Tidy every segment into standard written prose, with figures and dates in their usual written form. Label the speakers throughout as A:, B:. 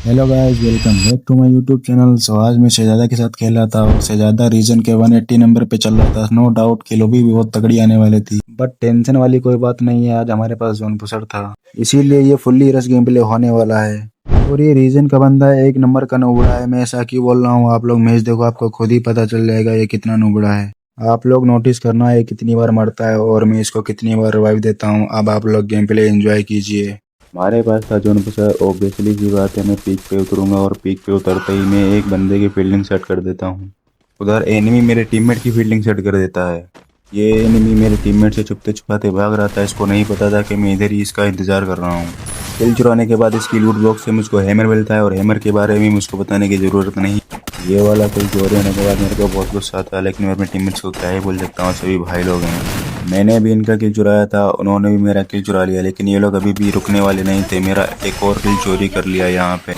A: Hello guys, welcome back to my YouTube channel. So आज मैं शहजादा के साथ खेल रहा था और शहजादा रीजन के 180 नंबर पे चल रहा था। नो डाउट कि लॉबी भी बहुत तगड़ी आने वाली थी, बट टेंशन वाली कोई बात नहीं है। आज हमारे पास जोन पुशर था, इसीलिए ये फुल्ली रश गेम प्ले होने वाला है। और ये रीजन का बंदा है, एक नंबर का नुबड़ा है। मैं ऐसा क्यों बोल रहा हूँ, आप लोग मैच देखो, आपको खुद ही पता चल जाएगा ये कितना नुबड़ा है। आप लोग नोटिस करना है कितनी बार मरता है और मैं इसको कितनी बार रिवाइव देता हूँ। अब आप लोग गेम प्ले एंजॉय कीजिए। हमारे पास था जोन पुशर। ऑब्वियसली सी बात है, मैं पीक पे उतरूंगा और पीक पे उतरते ही मैं एक बंदे की फील्डिंग सेट कर देता हूँ। उधर एनिमी मेरे टीममेट की फील्डिंग सेट कर देता है। ये एनिमी मेरे टीममेट से छुपते छुपाते भाग रहा था। इसको नहीं पता था कि मैं इधर ही इसका इंतजार कर रहा हूँ। किल चुराने के बाद इसकी लूट बॉक्स से मुझको हैमर मिलता है और हैमर के बारे में मुझको बताने की ज़रूरत नहीं। ये वाला किल चोरी होने के बाद मेरे को बहुत गुस्सा आता है, लेकिन मैं अपने टीममेट्स को क्या ही बोल सकता हूँ, सभी भाई लोग हैं। मैंने भी इनका किल चुराया था, उन्होंने भी मेरा किल चुरा लिया, लेकिन ये लोग अभी भी रुकने वाले नहीं थे। मेरा एक और किल चोरी कर लिया यहाँ पे।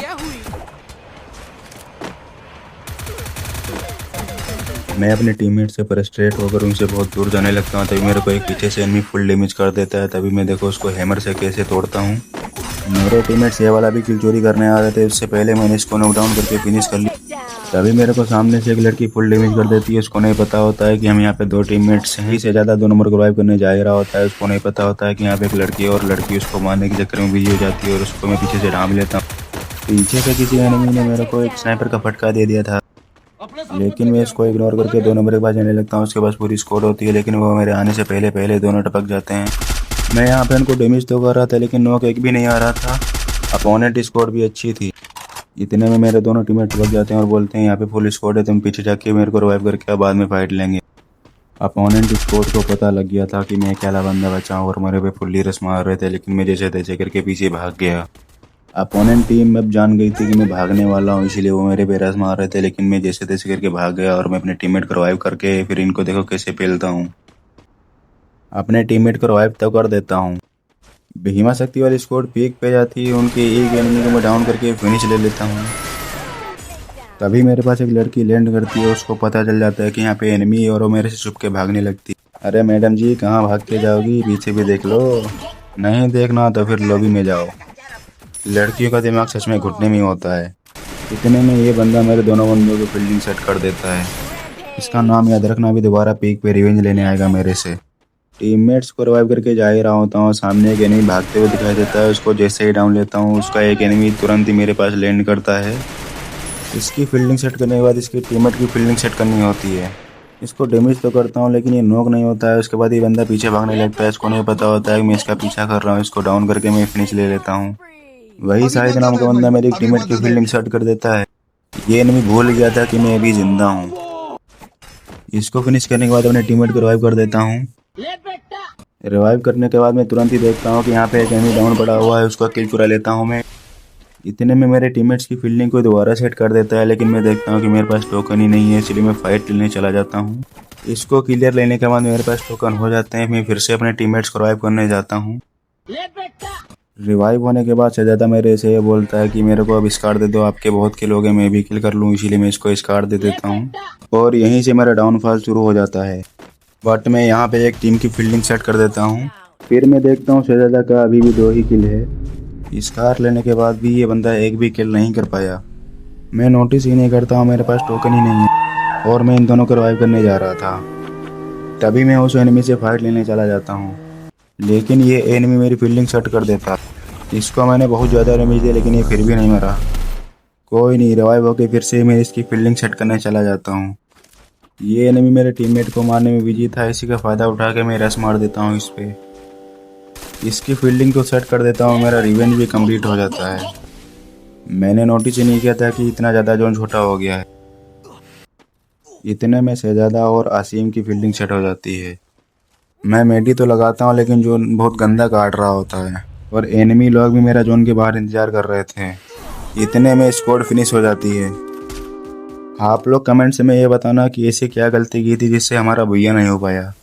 A: मैं अपने टीममेट से फ्रस्ट्रेट होकर उनसे बहुत दूर जाने लगता हूँ। तभी मेरे को एक पीछे से एनिमी फुल डैमेज कर देता है। तभी मैं देखो उसको हैमर से कैसे तोड़ता हूँ। मेरे टीममेट्स ये वाला भी किल चोरी करने आ रहे थे, उससे पहले मैंने इसको नॉकडाउन करके फिनिश कर लिया। तभी मेरे को सामने से एक लड़की फुल डैमेज कर देती है। उसको नहीं पता होता है कि हम यहाँ पे दो टीममेट्स हैं। से ज़्यादा 2 नंबर को रिवाइव करने जा ही रहा होता है। उसको नहीं पता होता है कि यहाँ पे एक लड़की है और लड़की उसको मारने के चक्कर में बिजी हो जाती है और उसको मैं पीछे से ढांप लेता हूँ। पीछे से किसी एनिमी ने मेरे को एक स्नाइपर का फटका दे दिया था, लेकिन मैं इसको इग्नोर करके 2 नंबर के पास जाने लगता हूँ। उसके पास पूरी स्क्वाड होती है, लेकिन वो मेरे आने से पहले पहले दोनों टपक जाते हैं। मैं यहाँ पे उनको डैमेज तो कर रहा था, लेकिन नॉक एक भी नहीं आ रहा था। अपोनेंट स्क्वाड भी अच्छी थी। इतने में मेरे दोनों टीममेट टपक जाते हैं और बोलते हैं यहाँ पे फुल स्क्वाड है, तुम पीछे जाके मेरे को रिवाइव करके अब बाद में फाइट लेंगे। अपोनेंट स्क्वाड को पता लग गया था कि मैं अकेला बंदा बचा हूँ और मेरे पे फुल्ली रस मार रहे थे, लेकिन मैं जैसे तैसे करके पीछे भाग गया। अपोनेंट टीम अब जान गई थी कि मैं भागने वाला हूँ, इसीलिए वो मेरे पे रस मार रहे थे, लेकिन मैं जैसे तैसे करके भाग गया और मैं अपने टीममेट को रिवाइव करके फिर इनको देखो कैसे पेलता हूँ। अपने टीममेट को रिवाइव तो कर देता हूँ। भीमा शक्ति वाली स्क्वाड पीक पे जाती है, उनके एक एनिमी को मैं डाउन करके फिनिश ले लेता हूँ। तभी मेरे पास एक लड़की लैंड करती है। उसको पता चल जाता है कि यहाँ पे एनिमी है और वो मेरे से छुप के भागने लगती है। अरे मैडम जी, कहाँ भाग के जाओगी, पीछे भी देख लो। नहीं देखना तो फिर लॉबी में जाओ। लड़कियों का दिमाग सच में घुटने में होता है। इतने में ये बंदा मेरे दोनों बंदों को फील्डिंग सेट कर देता है। इसका नाम याद रखना, अभी दोबारा पीक पे रिवेंज लेने आएगा मेरे से। टीममेट्स को रिवाइव करके जा ही रहा होता हूँ, सामने एक एनिमी भागते हुए दिखाई देता है। उसको जैसे ही डाउन लेता हूँ, उसका एक एनिमी तुरंत ही मेरे पास लैंड करता है। इसकी फील्डिंग सेट करने के बाद इसकी टीममेट की फील्डिंग सेट करनी होती है। इसको डैमेज तो करता हूँ, लेकिन ये नॉक नहीं होता है। उसके बाद ये बंदा पीछे भागने लगता है। इसको नहीं पता होता है कि मैं इसका पीछा कर रहा हूँ। इसको डाउन करके मैं फिनिश ले लेता हूँ। वही शाहिद नाम का बंदा मेरी टीममेट की फील्डिंग सेट कर देता है। ये एनिमी भूल गया था कि मैं अभी जिंदा हूँ। इसको फिनिश करने के बाद अपने टीममेट को रिवाइव कर देता हूँ। रिवाइव करने के बाद मैं तुरंत ही देखता हूँ कि यहाँ पे एक एनिमी डाउन पड़ा हुआ है। उसका किल चुरा लेता हूँ मैं। इतने में मेरे टीममेट्स की फील्डिंग को दोबारा सेट कर देता है, लेकिन मैं देखता हूँ कि मेरे पास टोकन ही नहीं है, इसलिए मैं फाइट लेने चला जाता हूँ। इसको क्लियर लेने के बाद मेरे पास टोकन हो जाते हैं। मैं फिर से अपने टीममेट्स को रिवाइव करने जाता हूँ। रिवाइव होने के बाद शहजादा मेरे से ये बोलता है कि मेरे को अब स्कार दे दो, आपके बहुत किल हो गए, मैं भी किल कर लूँ, इसीलिए मैं इसको स्कार दे देता हूँ। और यहीं से मेरा डाउनफॉल शुरू हो जाता है। बट मैं यहाँ पे एक टीम की फील्डिंग सेट कर देता हूँ। फिर मैं देखता हूँ शहजादा का अभी भी 2 ही किल है। स्कार लेने के बाद भी ये बंदा एक भी किल नहीं कर पाया। मैं नोटिस ही नहीं करता हूँ, मेरे पास टोकन ही नहीं है और मैं इन दोनों को रिवाइव करने जा रहा था। तभी मैं उस एनिमी से फाइट लेने चला जाता हूँ, लेकिन ये एनिमी मेरी फील्डिंग सेट कर देता। इसको मैंने बहुत ज़्यादा डैमेज दिया, लेकिन ये फिर भी नहीं मरा। कोई नहीं, रिवाइव होकर फिर से मैं इसकी फील्डिंग सेट करने चला जाता हूँ। ये एनिमी मेरे टीममेट को मारने में बिजी था, इसी का फ़ायदा उठा के मैं रश मार देता हूँ इस पे। इसकी फील्डिंग को सेट कर देता हूँ, मेरा रिवेंज भी कंप्लीट हो जाता है। मैंने नोटिस ही नहीं किया था कि इतना ज़्यादा जोन छोटा हो गया है। इतने में शहजादा और आसिम की फील्डिंग सेट हो जाती है। मैं मेडी तो लगाता हूँ, लेकिन जोन बहुत गंदा काट रहा होता है और एनिमी लोग भी मेरा जोन के बाहर इंतजार कर रहे थे। इतने में स्क्वाड फिनिश हो जाती है। आप लोग कमेंट्स में ये बताना कि ऐसे क्या गलती की थी जिससे हमारा भैया नहीं हो पाया।